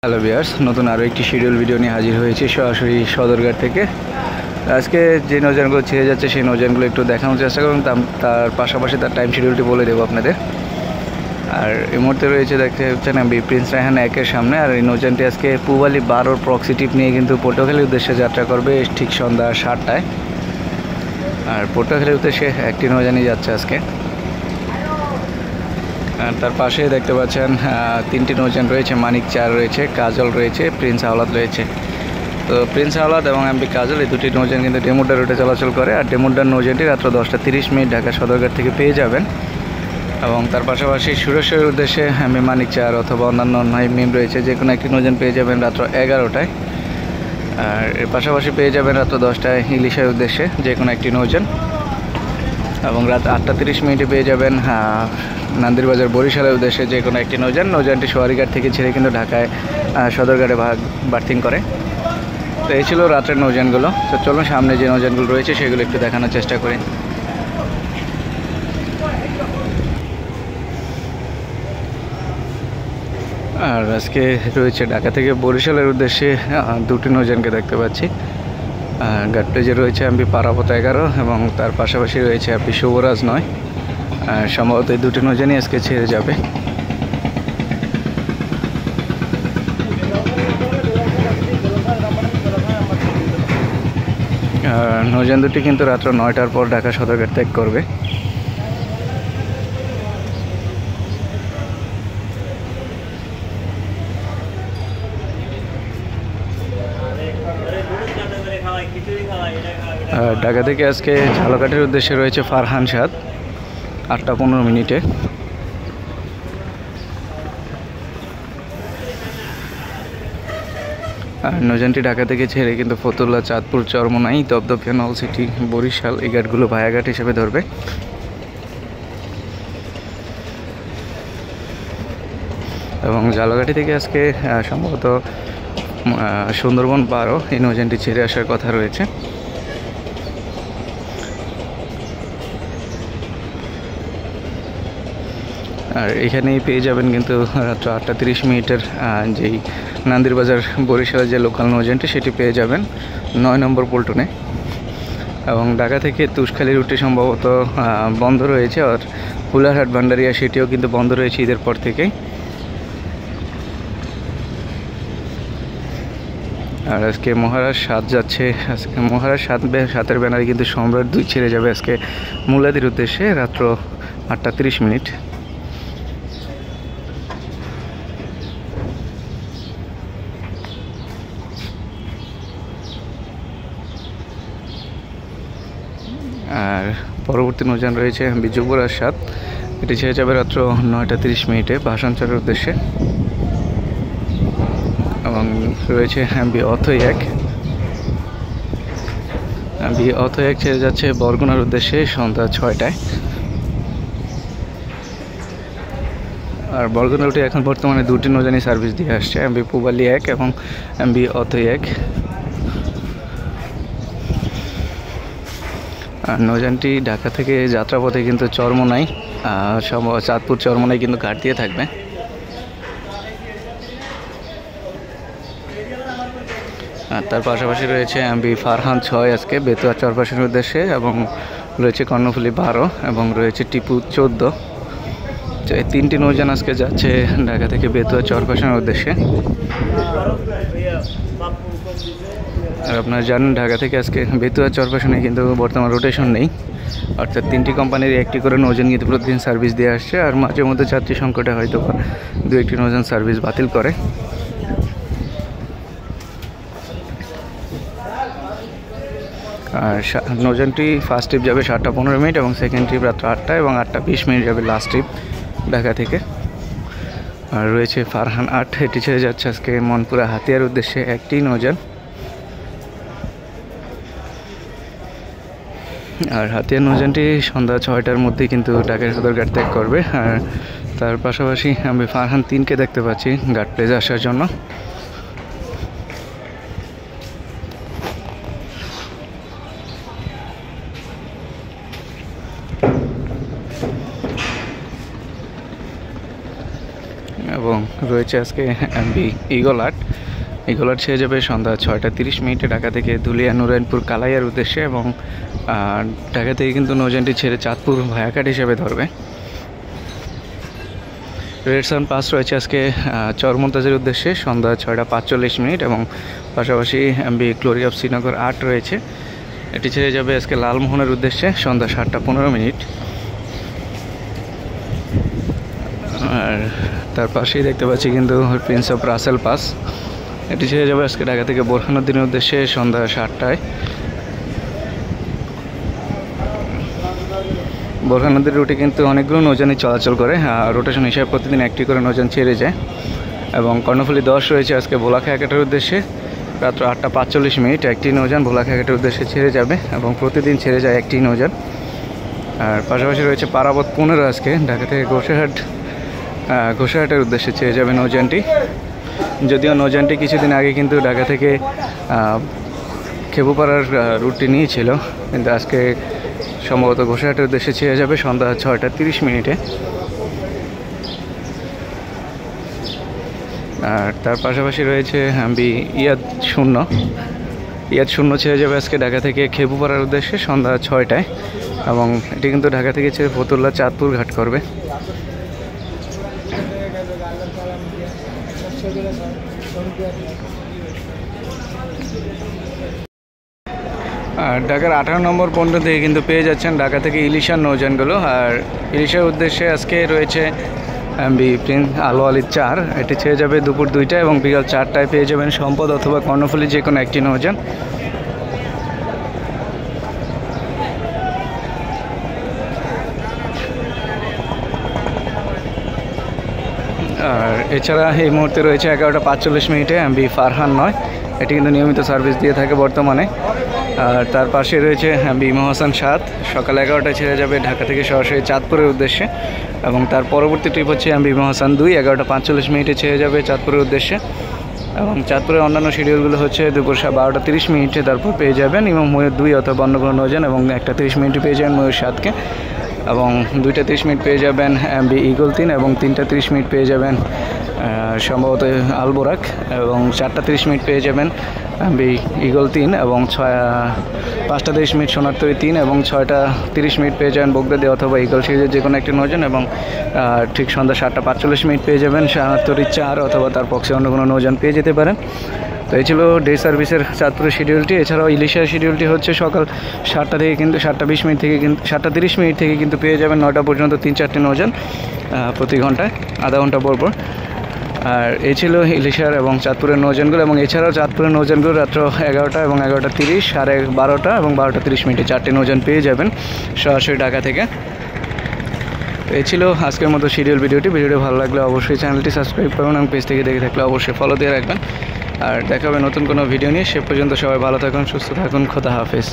Hello viewers, নতুন আরও একটি শিডিউল ভিডিও নিয়ে হাজির হয়েছি সরাসরি সদরঘাট থেকে। আজকে যে নৌযানগুলো ছেড়ে যাচ্ছে সেই নৌযানগুলো একটু দেখানোর চেষ্টা করুন, তার পাশাপাশি তার টাইম শিডিউলটি বলে দেবো আপনাদের। আর এই মুহূর্তে রয়েছে দেখতে হচ্ছেন আমি প্রিন্স রায়হান 1-এর সামনে। আর এই নৌযানটি আজকে পূবালী 12 প্রক্সিটিভ নিয়ে কিন্তু পটুয়াখালীর উদ্দেশ্যে যাত্রা করবে ঠিক সন্ধ্যা 7টায়। আর পটুয়াখালীর উদ্দেশ্যে একটি নৌযানই যাচ্ছে আজকে। আর তার পাশে দেখতে পাচ্ছেন তিনটি নৌযান রয়েছে, মানিক 4 রয়েছে, কাজল রয়েছে, প্রিন্স আওলাদ রয়েছে। তো প্রিন্স আওলাদ এবং এমপি কাজল এই দুটি নৌযান কিন্তু ডেমুড্ডা রুটে চলাচল করে। আর ডেমুড্ডার নৌযানটি রাত্র 10:30 ঢাকা সদরঘাট থেকে পেয়ে যাবেন। এবং তার পাশাপাশি সুরেশ্বরের উদ্দেশ্যে এমপি মানিক 4 অথবা অন্যান্য মিম রয়েছে, যে কোনো একটি নৌযান পেয়ে যাবেন রাত্র 11টায়। আর এর পাশাপাশি পেয়ে যাবেন রাত্র 10টায় ইলিশের উদ্দেশ্যে যে কোনো একটি নৌযান। এবং রাত 8:30 পেয়ে যাবেন নান্দিরবাজার বরিশালের উদ্দেশ্যে যে কোনো একটি নৌযান। নৌযানটি সোয়ারিঘাট থেকে ছেড়ে কিন্তু ঢাকায় সদরঘাটে বার্থিং করে। তো এই ছিল রাত্রের নৌযানগুলো। তো চলুন সামনে যে নৌযানগুলো রয়েছে সেগুলো একটু দেখানোর চেষ্টা করি। আর আজকে রয়েছে ঢাকা থেকে বরিশালের উদ্দেশ্যে দুটি নৌযানকে দেখতে পাচ্ছি। ঘাটপ্লেজে রয়েছে এমপি পারাবত 11 এবং তার পাশাপাশি রয়েছে এমপি শুভরাজ 9। সম্ভবত এই দুটি নৌযানই আজকে ছেড়ে যাবে। নৌযান দুটি কিন্তু রাত্র 9টার পর ঢাকা সদরঘাট ত্যাগ করবে। ঢাকা থেকে আজকে ঝালকাঠির উদ্দেশ্যে রয়েছে ফারহান সাদ 8:15। আর নৌযানটি ঢাকা থেকে ছেড়ে কিন্তু ফতুল্লা, চাঁদপুর, চরমোনাই, দপদপিয়া, নলছিটি, বরিশাল এই ঘাটগুলো ভায়াঘাট হিসেবে ধরবে। এবং ঝালকাঠি থেকে আজকে সম্ভবত সুন্দরবন 12 এই নৌযানটি ছেড়ে আসার কথা রয়েছে। আর এখানেই পেয়ে যাবেন কিন্তু রাত্র 8:30 যেই নান্দিরবাজার বরিশালের যে লোকাল নৌযানটি সেটি পেয়ে যাবেন 9 নম্বর পল্টনে। এবং ঢাকা থেকে তুষখালী রুটটি সম্ভবত বন্ধ রয়েছে। আর হুলারহাট ভান্ডারিয়া সেটিও কিন্তু বন্ধ রয়েছে ঈদের পর থেকেই। আর আজকে মহারাজ 7 যাচ্ছে। আজকে মহারাজ 7-এর ব্যানারে কিন্তু সম্রাট 2 ছেড়ে যাবে আজকে মুলাদির উদ্দেশ্যে রাত্র 8:30। আর পরবর্তী নৌযান রয়েছে এমপি যুবরাজ 7, এটি ছেড়ে যাবে রাত্র 9:30 ভাষাঞ্চলের উদ্দেশ্যে। এবং রয়েছে এমপি অথৈ 1, এমপি অথৈ 1 ছেড়ে যাচ্ছে বরগুনার উদ্দেশ্যে সন্ধ্যা 6টায়। আর বরগুনা রুটে এখন বর্তমানে দুটি নৌযানই সার্ভিস দিয়ে আসছে, এমপি পূবালী 1 এবং এমপি অথৈ 1। আর নৌযানটি ঢাকা থেকে যাত্রাপথে কিন্তু চরমোনাই, চাঁদপুর চরমোনাই কিন্তু ঘাট দিয়ে থাকবে। আর তার পাশাপাশি রয়েছে এমপি ফারহান 6 আজকে বেতুয়া চরপাশনের উদ্দেশ্যে, এবং রয়েছে কর্ণফুলী 12 এবং রয়েছে টিপু 14। তো এই তিনটি নৌযান আজকে যাচ্ছে ঢাকা থেকে বেতুয়া চরপাশনের উদ্দেশ্যে। আর আপনারা জানেন ঢাকা থেকে আজকে বেতুয়া চরপাশনে কিন্তু বর্তমান রোটেশন নেই, অর্থাৎ তিনটি কোম্পানির একটি করে নৌযান কিন্তু প্রতিদিন সার্ভিস দিয়ে আসছে। আর মাঝে মধ্যে যাত্রী সংকটে হয়তো 2-1টি নৌযান সার্ভিস বাতিল করে। আর নৌযানটি ফার্স্ট ট্রিপ যাবে 7:15 এবং সেকেন্ড ট্রিপ রাত্র 8টায় এবং 8:20 যাবে লাস্ট ট্রিপ ঢাকা থেকে। আর রয়েছে ফারহান 8, এটি ছেড়ে যাচ্ছে আজকে মনপুরা হাতিয়ার উদ্দেশ্যে একটি নৌযান। আর হাতিয়ার নৌযানটি সন্ধ্যা 6টার মধ্যেই কিন্তু ঢাকা সদরঘাট ত্যাগ করবে। আর তার পাশাপাশি আমি ফারহান 3কে দেখতে পাচ্ছি ঘাট প্লেজে আসার জন্য। এবং রয়েছে রয়েছে আজকে MB eagle art. Eagle art ছেড়ে যাবে সন্ধ্যা 6:30 ঢাকা থেকে ধুলিয়া নুরাইনপুর কালাইয়ার উদ্দেশ্যে, এবং ঢাকা থেকে কিন্তু নৌযানটি ছেড়ে চাঁদপুর ভায়াঘাট হিসেবে ধরবে। রেড সান পাস রয়েছে আজকে চরমন্তাজের উদ্দেশ্যে সন্ধ্যা 6:45, এবং পাশাপাশি এমবি গ্লোরি অফ শ্রীনগর 8 রয়েছে, এটি ছেড়ে যাবে আজকে লালমোহনের উদ্দেশ্যে সন্ধ্যা 7:15। আর তার পাশেই দেখতে পাচ্ছি কিন্তু প্রিন্স অফ রাসেল পাস, এটি ছেড়ে যাবে আজকে ঢাকা থেকে বোরহানুদ্দিনের উদ্দেশ্যে সন্ধ্যা 7টায়। বোরহানুদ্দিন রুটে কিন্তু অনেকগুলো নৌযানই চলাচল করে, রোটেশন হিসাবে প্রতিদিন একটি করে নৌযান ছেড়ে যায়। এবং কর্ণফুলী 10 রয়েছে আজকে ভোলা খেয়াঘাটের উদ্দেশ্যে রাত্র 8:45, একটি নৌযান ভোলা খেয়াঘাটের উদ্দেশ্যে ছেড়ে যাবে, এবং প্রতিদিন ছেড়ে যায় একটি নৌযান। আর পাশাপাশি রয়েছে পারাবত 15 আজকে ঢাকা থেকে ঘোষাহাটের উদ্দেশ্যে ছেড়ে যাবে নৌযানটি। যদিও নৌযানটি কিছুদিন আগে কিন্তু ঢাকা থেকে খেপুপাড়ার রুটটি নিয়েছিল, কিন্তু আজকে সম্ভবত ঘোষাহাটের উদ্দেশ্যে ছেড়ে যাবে সন্ধ্যা 6:30। আর তার পাশাপাশি রয়েছে এমবি ইয়াদ 0 ছেড়ে যাবে আজকে ঢাকা থেকে খেপুপাড়ার উদ্দেশ্যে সন্ধ্যা 6টায়, এবং এটি কিন্তু ঢাকা থেকে ছেড়ে ফতুল্লা চাঁদপুর ঘাট করবে। আর ঢাকার 18 নম্বর পয়েন্ট থেকে কিন্তু পেয়ে যাচ্ছেন ঢাকা থেকে ইলিশার নৌযানগুলো। আর ইলিশার উদ্দেশ্যে আজকে রয়েছে এমবি প্রিন্স আলো আলী 4, এটি ছেড়ে যাবে দুপুর 2টায়, এবং বিকাল 4টায় পেয়ে যাবেন সম্পদ অথবা কর্ণফুলী যে কোনো একটি নৌযান। আর এছাড়া এই মুহূর্তে রয়েছে 11:45 এমবি ফারহান 9, এটি কিন্তু নিয়মিত সার্ভিস দিয়ে থাকে বর্তমানে। আর তার পাশে রয়েছে এমবি মহাসান 7, সকাল 11টায় ছেড়ে যাবে ঢাকা থেকে সরাসরি চাঁদপুরের উদ্দেশ্যে, এবং তার পরবর্তী ট্রিপ হচ্ছে এমবি মহাসান 2, 11:45 ছেড়ে যাবে চাঁদপুরের উদ্দেশ্যে। এবং চাঁদপুরের অন্যান্য শিডিউলগুলো হচ্ছে দুপুর 12:30, তারপর পেয়ে যাবেন এবং ময়ূর 2 অথবা অন্য কোনো নৌযান, এবং 1:30 পেয়ে যাবেন ময়ূর 7কে, এবং 2:30 পেয়ে যাবেন এমবি ইগল 3, এবং 3:30 পেয়ে যাবেন সম্ভবত আলবোরাক, এবং 4:30 পেয়ে যাবেন এমবি ইগল 3, এবং 5:30 সোনারতরী 3, এবং 6:30 পেয়ে যাবেন বগদাদি অথবা ইগল সিরিজের যে কোনো একটি নৌযান, এবং ঠিক সন্ধ্যা 7:45 পেয়ে যাবেন সোনারতরী 4 অথবা তার পক্ষে অন্য কোনো নৌযান পেয়ে যেতে পারেন। তো এই ছিল ডে সার্ভিসের চাঁদপুরের শিডিউলটি। এছাড়াও ইলিশার শিডিউলটি হচ্ছে সকাল 7টা থেকে কিন্তু 7:30 থেকে কিন্তু পেয়ে যাবেন 9টা পর্যন্ত 3-4টি নৌযান প্রতি ঘন্টায় আধা ঘন্টা পর। আর এই ছিল ইলিশার এবং চাঁদপুরের নৌযানগুলো, এবং এছাড়াও চাঁদপুরের নৌযানগুলো রাত্র 11টা এবং 11:30, 12:30 এবং 12:30 4টি নৌযান পেয়ে যাবেন সরাসরি ঢাকা থেকে। এই ছিল আজকের মতো শিডিউল ভিডিওটি ভালো লাগলে অবশ্যই চ্যানেলটি সাবস্ক্রাইব করুন, এবং পেজ থেকে দেখে থাকলে অবশ্যই ফলো দিয়ে রাখবেন। আর দেখা হবে নতুন কোনো ভিডিও নিয়ে। সে পর্যন্ত সবাই ভালো থাকুন, সুস্থ থাকুন, খোদা হাফেজ।